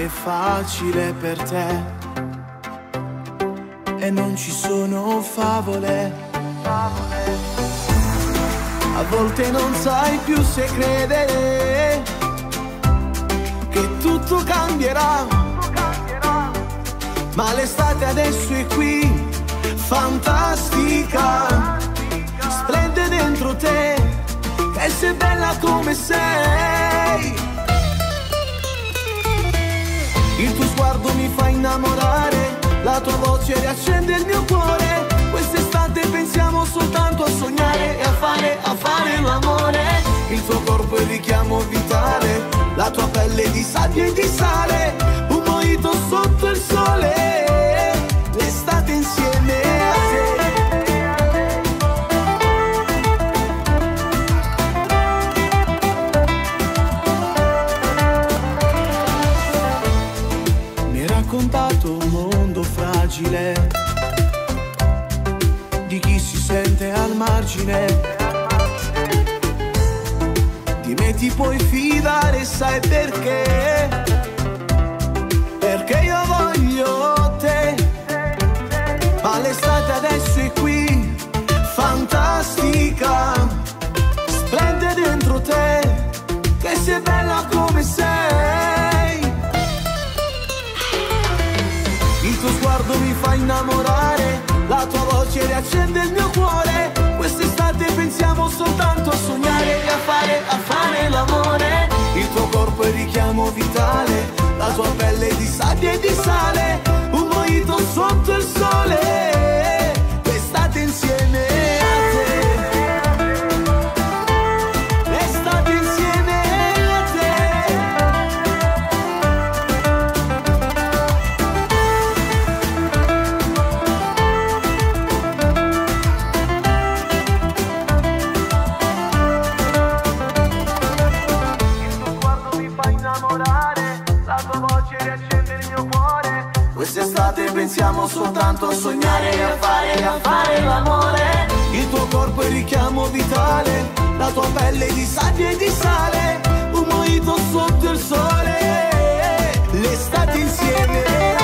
è facile per te e non ci sono favole. A volte non sai più se credere che tutto cambierà, ma l'estate adesso è qui, fantastica, splende dentro te, che sei bella come sei. Il tuo sguardo mi fa innamorare, la tua voce riaccende il mio cuore. Quest'estate pensiamo soltanto a sognare e a fare l'amore. Il tuo corpo è il richiamo vitale, la tua pelle è di sabbia e di sale. Un mojito sotto il sole, l'estate insieme a te. Mi hai raccontato un mondo fragile, di chi si sente al margine. Di me ti puoi fidare, sai perché? Perché io voglio te. Ma l'estate adesso è qui, fantastica, splende dentro te, che sei bella come sei. Il tuo sguardo mi fa innamorare, la tua voce riaccende il mio cuore. Quest'estate pensiamo soltanto a sognare e a fare l'amore. Il tuo corpo è il richiamo vitale, la tua pelle è di sabbia e di sale. Un mojito sotto il sole, l'estate insieme a te. L'estate insieme a te. La tua voce riaccende il mio cuore. Quest'estate pensiamo soltanto a sognare e a fare l'amore. Il tuo corpo è il richiamo vitale, la tua pelle è di sabbia e di sale. Un mojito sotto il sole, l'estate insieme.